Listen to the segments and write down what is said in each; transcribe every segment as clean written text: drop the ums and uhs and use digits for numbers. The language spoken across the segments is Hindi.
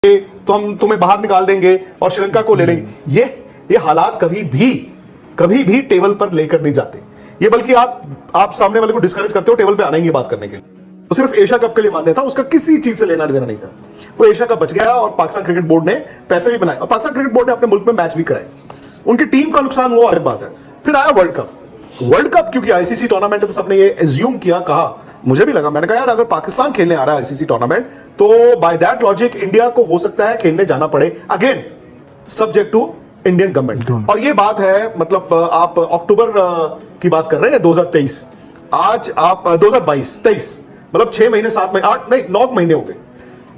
तो हम तुम्हें बाहर निकाल देंगे और श्रीलंका को ले लेंगे। ये हालात कभी भी टेबल पर लेकर नहीं जाते। ये बल्कि आप सामने वाले को डिस्करेज करते हो टेबल पे आने की बात करने के लिए। तो सिर्फ एशिया कप के लिए मान्य था, उसका किसी चीज से लेना देना नहीं था। वो एशिया कप बच गया और पाकिस्तान क्रिकेट बोर्ड ने पैसे भी बनाए और पाकिस्तान क्रिकेट बोर्ड ने अपने मुल्क में मैच भी कराए। उनकी टीम का नुकसान हुआ अलग बात है। फिर आया वर्ल्ड कप क्योंकि आईसीसी टूर्नामेंट है तो सबने ये एज्यूम किया, कहा, मुझे भी लगा, मैंने कहा यार अगर पाकिस्तान खेलने आ रहा है आईसीसी टूर्नामेंट तो बाय दैट लॉजिक इंडिया को हो सकता है खेलने जाना पड़े, again subject to Indian government. और ये बात है, मतलब आप अक्टूबर की बात कर रहे हैं 2023, आज आप 2022-23, मतलब 6 महीने 7 महीने 8 नहीं 9 महीने हो गए।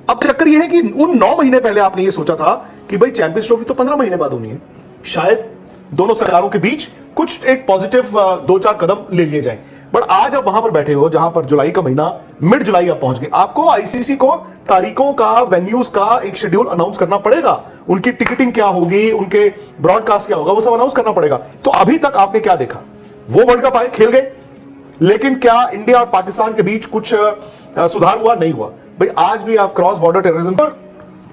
अब चक्कर ये है कि उन 9 महीने पहले आपने ये सोचा था कि भाई चैंपियंस ट्रॉफी तो 15 महीने बाद होनी है, शायद दोनों सरकारों के बीच कुछ एक पॉजिटिव 2-4 कदम ले लिए जाएं। बट आज आप वहां पर बैठे हो जहां पर जुलाई का महीना, मिड जुलाई आप पहुंच गए, आपको आईसीसी को तारीखों का, वेन्यूज का एक शेड्यूल अनाउंस करना पड़ेगा। उनकी टिकटिंग क्या होगी, उनके ब्रॉडकास्ट क्या होगा, वो सब अनाउंस करना पड़ेगा। तो अभी तक आपने क्या देखा? वो वर्ल्ड कप आए, खेल गए, लेकिन क्या इंडिया और पाकिस्तान के बीच कुछ सुधार हुआ? नहीं हुआ। भाई आज भी आप क्रॉस बॉर्डर टेररिज्म पर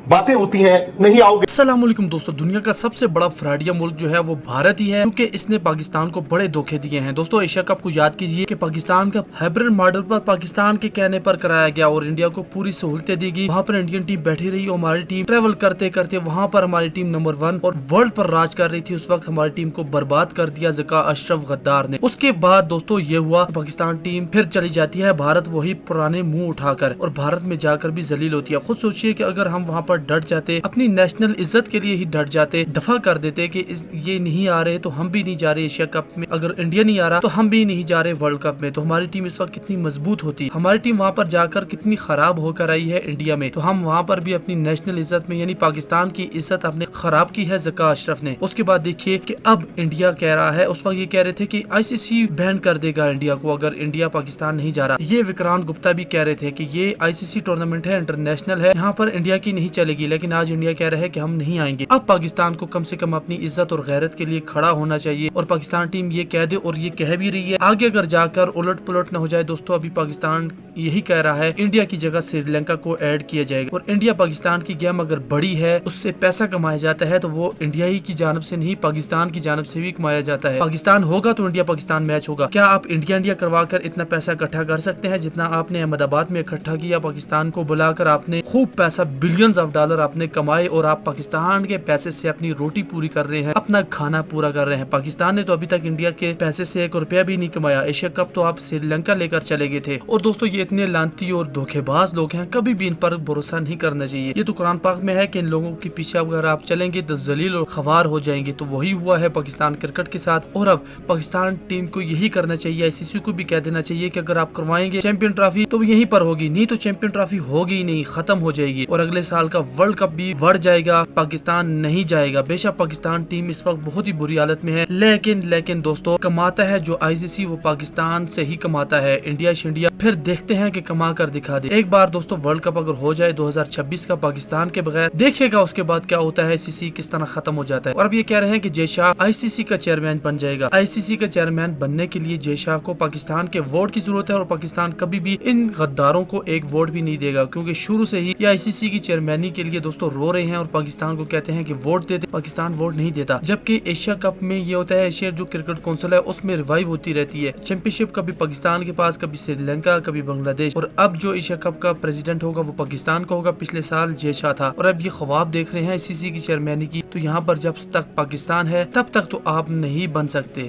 बातें होती हैं, नहीं आओगे। अस्सलाम वालेकुम दोस्तों, दुनिया का सबसे बड़ा फ्रॉडिया मुल्क जो है वो भारत ही है, क्योंकि इसने पाकिस्तान को बड़े धोखे दिए हैं। दोस्तों एशिया कप को याद कीजिए कि पाकिस्तान का हाइब्रिड मॉडल पर पाकिस्तान के कहने पर कराया गया और इंडिया को पूरी सहूलतें दी गई। वहाँ पर इंडियन टीम बैठी रही और हमारी टीम ट्रेवल करते करते वहाँ पर हमारी टीम नंबर 1 और वर्ल्ड पर राज कर रही थी। उस वक्त हमारी टीम को बर्बाद कर दिया ज़का अशरफ गद्दार ने। उसके बाद दोस्तों ये हुआ, पाकिस्तान टीम फिर चली जाती है भारत वही पुराने मुंह उठाकर और भारत में जाकर भी जलील होती है। खुद सोचिए कि अगर हम वहाँ पर डट जाते, अपनी नेशनल इज्जत के लिए ही डट जाते, दफा कर देते कि ये नहीं आ रहे तो हम भी नहीं जा रहे एशिया कप में, अगर इंडिया नहीं आ रहा तो हम भी नहीं जा रहे वर्ल्ड कप में, तो हमारी टीम इस वक्त कितनी मजबूत होती। हमारी टीम वहाँ पर जाकर कितनी खराब होकर आई है इंडिया में, तो हम वहाँ पर भी अपनी नेशनल इज्जत में यानी पाकिस्तान की इज्जत आपने खराब की है ज़का अशरफ ने। उसके बाद देखिए कि अब इंडिया कह रहा है, उस वक्त ये कह रहे थे कि आईसीसी बैन कर देगा इंडिया को अगर इंडिया पाकिस्तान नहीं जा रहा। ये विक्रांत गुप्ता भी कह रहे थे कि ये आईसीसी टूर्नामेंट है, इंटरनेशनल है, यहाँ पर इंडिया की नहीं चलेगी, लेकिन आज इंडिया कह रहा है कि हम नहीं आएंगे। अब पाकिस्तान को कम से कम अपनी इज्जत और गैरत के लिए खड़ा होना चाहिए और पाकिस्तान टीम ये कह दे, और ये कह भी रही है। आगे अगर जाकर उलट पुलट न हो जाए दोस्तों, अभी पाकिस्तान यही कह रहा है इंडिया की जगह श्रीलंका को ऐड किया जाएगा। और इंडिया पाकिस्तान की गेम अगर बड़ी है, उससे पैसा कमाया जाता है, तो वो इंडिया ही की जानब से नहीं पाकिस्तान की जानब से भी कमाया जाता है। पाकिस्तान होगा तो इंडिया पाकिस्तान मैच होगा। क्या आप इंडिया करवा कर इतना पैसा इकट्ठा कर सकते हैं जितना आपने अहमदाबाद में इकट्ठा किया? पाकिस्तान को बुलाकर आपने खूब पैसा, बिलियंस ऑफ डॉलर आपने कमाए और आप पाकिस्तान के पैसे से अपनी रोटी पूरी कर रहे हैं, अपना खाना पूरा कर रहे हैं। पाकिस्तान ने तो अभी तक इंडिया के पैसे से 1 रुपया भी नहीं कमाया। एशिया कप तो आप श्रीलंका लेकर चले गए थे। और दोस्तों ये इतने लानती और धोखेबाज लोग हैं, कभी भी इन पर भरोसा नहीं करना चाहिए। ये तो कुरान पाक में है कि इन लोगों के पीछे अगर आप चलेंगे तो जलील और खवार हो जाएंगे। तो वही हुआ है पाकिस्तान क्रिकेट के साथ। और अब पाकिस्तान टीम को यही करना चाहिए, आईसीसी को भी कह देना चाहिए कि अगर आप करवाएंगे चैंपियन ट्रॉफी तो यहीं पर होगी, नहीं तो चैंपियन ट्रॉफी होगी ही नहीं, खत्म हो जाएगी और अगले साल का वर्ल्ड कप भी बढ़ जाएगा, पाकिस्तान नहीं जाएगा। बेशक पाकिस्तान टीम इस वक्त बहुत ही बुरी हालत में है, लेकिन दोस्तों कमाता है जो आईसीसी वो पाकिस्तान से ही कमाता है। इंडिया फिर देखते हैं कि कमा कर दिखा दे। एक बार दोस्तों वर्ल्ड कप अगर हो जाए 2026 का पाकिस्तान के बगैर, देखिएगा उसके बाद क्या होता है, आईसीसी किस तरह खत्म हो जाता है। और अब ये कह रहे हैं कि जय शाह आईसीसी का चेयरमैन बन जाएगा। आईसीसी का चेयरमैन बनने के लिए जय शाह को पाकिस्तान के वोट की जरूरत है और पाकिस्तान कभी भी इन गद्दारों को एक वोट भी नहीं देगा, क्योंकि शुरू से ही ये आईसीसी की चेयरमैनी के लिए दोस्तों रो रहे हैं और पाकिस्तान को कहते हैं कि वोट दे दे। पाकिस्तान वोट नहीं देता। जबकि एशिया कप में ये होता है, एशिया जो क्रिकेट काउंसिल है उसमें रिवाइव होती रहती है। चैंपियनशिप कभी पाकिस्तान के पास, कभी श्रीलंका, कभी बांग्लादेश, और अब जो एशिया कप का प्रेसिडेंट होगा वो पाकिस्तान का होगा। पिछले साल जय शाह था और अब ये ख्वाब देख रहे हैं आईसीसी की चेयरमैनी की। तो यहाँ पर जब तक पाकिस्तान है तब तक तो आप नहीं बन सकते।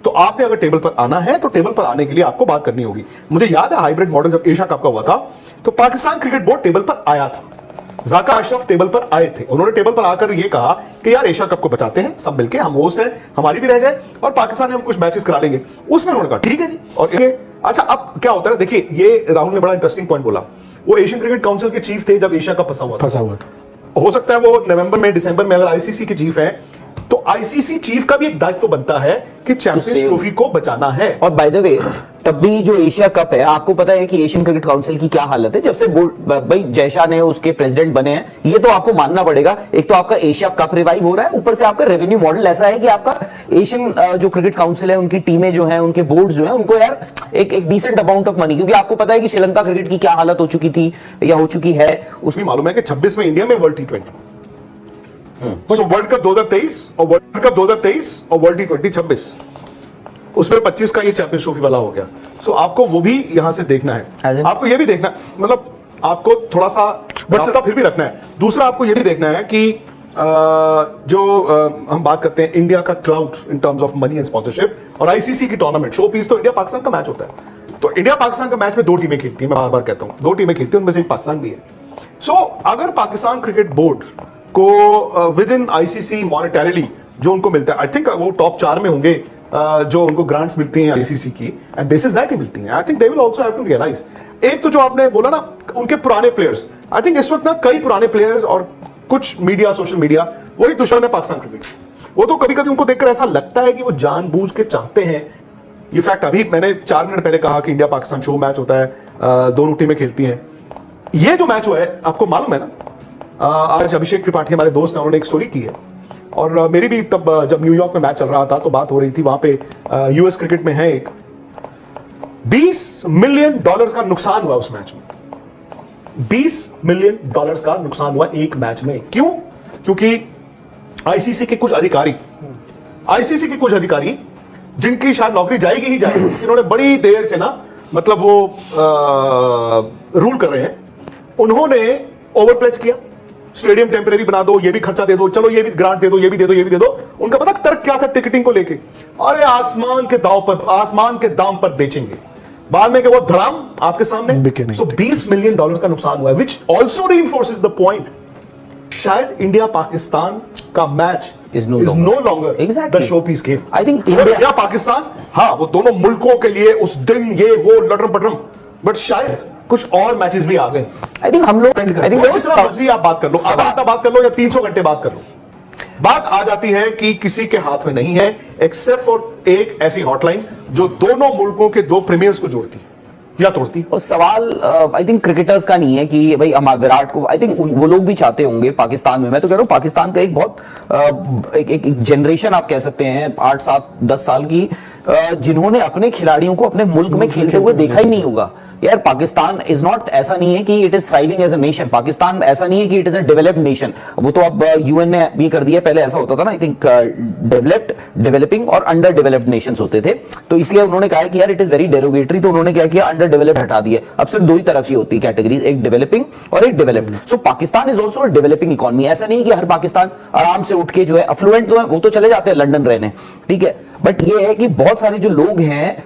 तो आपने अगर टेबल पर आना है तो टेबल पर आने के लिए आपको बात करनी होगी। मुझे याद है हाइब्रिड मॉडल जब एशिया कप का हुआ था तो पाकिस्तान क्रिकेट बोर्ड टेबल पर आया था, ज़का अशरफ टेबल पर आए थे। उन्होंने टेबल पर आकर ये कहा कि यार एशिया कप को बचाते हैं सब मिलके, हम होस्ट हैं, हमारी भी रह जाए और पाकिस्तान में हम कुछ मैचेस करा लेंगे। उसमें उन्होंने कहा ठीक है जी। और अच्छा अब क्या होता है, देखिए ये राहुल ने बड़ा इंटरेस्टिंग पॉइंट बोला। वो एशियन क्रिकेट काउंसिल के चीफ थे जब एशिया कप फंसा हुआ था। हो सकता है वो नवंबर में, दिसंबर में अगर आईसीसी के चीफ हैं तो आईसीसी चीफ का भी एक दायित्व बनता है कि चैंपियंस save- ट्रॉफी को बचाना है। और बाय द वे तब भी जो एशिया कप है, आपको पता है कि एशियन क्रिकेट काउंसिल की क्या हालत है जब से भाई जयशाह ने उसके प्रेसिडेंट बने हैं। ये तो आपको मानना पड़ेगा, एक तो आपका एशिया कप रिवाइव हो रहा है, ऊपर से आपका रेवेन्यू मॉडल ऐसा है कि आपका एशियन जो क्रिकेट काउंसिल है, उनकी टीमें जो है, उनके बोर्ड जो है, उनको यार एक डिसेंट अमाउंट ऑफ मनी, क्योंकि आपको पता है कि श्रीलंका क्रिकेट की क्या हालत हो चुकी थी या हो चुकी है। उसमें मालूम है कि 26 में इंडिया में world T20, so world cup 2023 और वर्ल्ड कप 2023 और वर्ल्ड T20 26, उसमें 25 का ये चैंपियंस ट्रॉफी वाला हो गया। सो आपको वो भी यहां से देखना है, आपको ये भी देखना है, मतलब आपको थोड़ा सा रास्ता फिर भी रखना है। दूसरा आपको ये भी देखना है कि हम बात करते हैं इंडिया का cloud in terms of money and sponsorship और आईसीसी की टूर्नामेंट शो पीस, तो इंडिया पाकिस्तान का मैच होता है। तो इंडिया पाकिस्तान का मैच में 2 टीमें खेलती हैं, मैं बार बार कहता हूं 2 टीमें खेलती हैं, उनमें से एक पाकिस्तान भी है। सो अगर पाकिस्तान क्रिकेट बोर्ड को विद इन आईसीसी मॉनेटरीली जो उनको मिलता है, आई थिंक वो टॉप 4 में होंगे जो उनको ग्रांट्स मिलती हैं आईसीसी की, एंड बेसिस दैट ही मिलती हैं। I think they will also have to realise, एक तो जो आपने बोला ना उनके पुराने प्लेयर्स, आई थिंक इस वक्त ना कई पुराने प्लेयर्स और कुछ मीडिया, सोशल मीडिया, वही दुश्मन है पाकिस्तान क्रिकेट। वो तो कभी कभी उनको देखकर ऐसा लगता है कि वो जानबूझ के चाहते हैं। ये फैक्ट अभी मैंने 4 मिनट पहले कहा कि इंडिया पाकिस्तान शो मैच होता है, दोनों टीमें खेलती हैं। ये जो मैच हुआ है आपको मालूम है ना, आज अभिषेक त्रिपाठी हमारे दोस्त हैं, उन्होंने एक स्टोरी की है, और मेरी भी तब जब न्यूयॉर्क में मैच चल रहा था तो बात हो रही थी, वहां पे यूएस क्रिकेट में है एक $20 मिलियन का नुकसान हुआ उस मैच में। $20 मिलियन का नुकसान हुआ एक मैच में। क्यों? क्योंकि आईसीसी के कुछ अधिकारी जिनकी शायद नौकरी जाएगी ही जाएगी, जिन्होंने बड़ी देर से ना मतलब वो रूल कर रहे हैं, उन्होंने ओवरप्लेज किया, स्टेडियम टेम्परेरी बना दो, ये भी खर्चा दे दो, चलो ये भी ग्रांट दे दो, ये भी दे दो, ये भी दे दो। उनका पता तर्क क्या था टिकटिंग को लेके? अरे आसमान के दाम पर बेचेंगे, बाद में क्या वो धड़ाम आपके सामने। सो $20 मिलियन का नुकसान हुआ है, विच ऑल्सो रीइंफोर्सेस द पॉइंट, शायद इंडिया पाकिस्तान का match is no longer exactly the showpiece game. I think India Pakistan, हाँ वो दोनों मुल्कों के लिए उस दिन ये वो लड़म पटरम, बट शायद कुछ और मैचेस भी आ गए। आई थिंक हम लोग जितना मर्जी आप बात कर लो, आधा घंटा बात कर लो या 300 घंटे बात कर लो, बात आ जाती है कि किसी के हाथ में नहीं है एक्सेप्ट फॉर एक ऐसी हॉटलाइन जो दोनों मुल्कों के 2 प्रीमियर्स को जोड़ती है या तोड़ती। और सवाल आई थिंक क्रिकेटर्स का नहीं है कि भाई हम विराट को, आई थिंक वो लोग भी चाहते होंगे पाकिस्तान में। मैं तो कह रहा हूँ पाकिस्तान का एक बहुत एक जनरेशन आप कह सकते हैं 8, 7, 10 साल की, जिन्होंने अपने खिलाड़ियों को अपने मुल्क में खेलते हुए देखा ही नहीं होगा। यार पाकिस्तान इज नॉट, ऐसा नहीं है कि it is thriving as a nation, Pakistan ऐसा नहीं है कि it is a developed nation. वो तो अब यूएन ने भी कर दिया, पहले ऐसा होता था ना, आई थिंक डेवलप्ड, डेवलपिंग और अंडर डेवलप्ड नेशंस होते थे। तो इसलिए उन्होंने कहा कि यार इट इज वेरी डेरोगेटरी, तो उन्होंने क्या किया, अंडर डेवलप्ड हटा दिया। अब सिर्फ 2 ही तरह की होती है कैटेगरीज, एक डेवलपिंग और एक developed. So Pakistan is also developing economy. ऐसा नहीं कि हर पाकिस्तान आराम से उठ के जो है अफ्लुएंट तो है, वो तो चले जाते हैं लंदन रहने, ठीक है, बट ये है कि बहुत सारे जो लोग हैं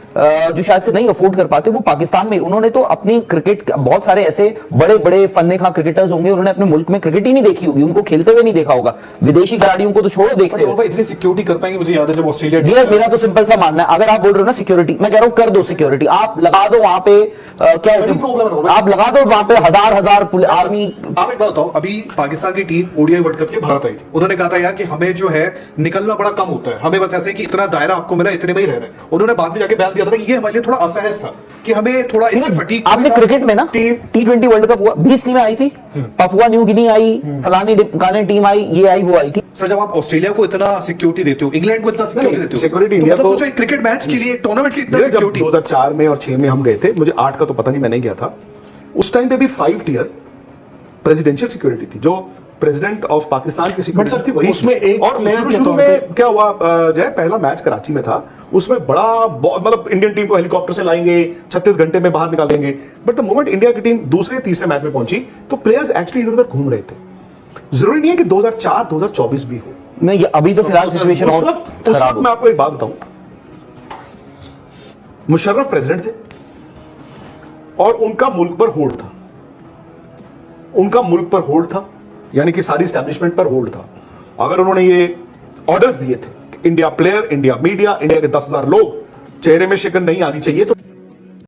जो शायद से नहीं अफोर्ड कर पाते, वो पाकिस्तान में, उन्होंने तो अपनी क्रिकेट, बहुत सारे ऐसे बड़े बड़े फन्ने खा क्रिकेटर्स होंगे, उन्होंने अपने मुल्क में क्रिकेट ही नहीं देखी होगी, उनको खेलते हुए नहीं देखा होगा। विदेशी खिलाड़ियों को तो छोड़ो देखते हो, इतनी सिक्योरिटी कर पाएंगे? मुझे याद है जब ऑस्ट्रेलिया, मेरा तो सिंपल सा मानना है, अगर आप बोल रहे हो ना सिक्योरिटी, मैं कह रहा हूं कर दो सिक्योरिटी, आप लगा दो वहां पे, क्या आप लगा दो वहां पे हजार आर्मी। आप एक बात बताओ, अभी पाकिस्तान की टीम ओडीआई वर्ल्ड कप के भारत आई थी, उन्होंने कहा था यार कि हमें जो है निकलना बड़ा कम होता है, हमें बस ऐसे कि इतना दायरा आपको मिला, इतने में ही रह रहे हैं। उन्होंने बाद में जाके बयान दिया था कि ये हमारे लिए थोड़ा असहज था कि हमें थोड़ा इससे फटीग। आपने क्रिकेट में ना T20 वर्ल्ड कप हुआ, 20 टीमें आई थी, पपुआ न्यू गिनी आई, फलानी गाने टीम आई, ये आई वो आई थी। सर जब आप ऑस्ट्रेलिया को इतना सिक्योरिटी देते हो, इंग्लैंड को इतना सिक्योरिटी देते हो, सिक्योरिटी तो इंडिया मतलब को, सोचो एक क्रिकेट मैच के लिए, टूर्नामेंट के लिए इतना जब सिक्योरिटी। 2004 में और 6 में हम गए थे, मुझे 8 का तो पता नहीं, मैं नहीं गया था उस टाइम पे भी 5 टियर प्रेसिडेंशियल सिक्योरिटी थी, जो प्रेसिडेंट ऑफ पाकिस्तान की सिक्योरिटी थी, वही उसमें एक और शुरू में क्या हुआ, जो है पहला मैच कराची में था, उसमें बड़ा मतलब इंडियन टीम को हेलीकॉप्टर से लाएंगे, 36 घंटे में बाहर निकालेंगे, बट द मोमेंट इंडिया की टीम दूसरे तीसरे मैच में पहुंची तो प्लेयर्स एक्चुअली इधर उधर घूम रहे थे। जरूरी नहीं है कि 2004 2024 भी हो, नहीं अभी तो फिलहाल सिचुएशन उस वक्त मैं आपको एक बात बताऊं, मुशर्रफ प्रेसिडेंट थे और उनका मुल्क पर होल्ड था, उनका मुल्क पर होल्ड था, यानी कि सारी एस्टैब्लिशमेंट पर होल्ड था। अगर उन्होंने ये ऑर्डर्स दिए थे, India player, India media, India के 10,000 लोग, चेहरे में शिकन नहीं आनी चाहिए, तो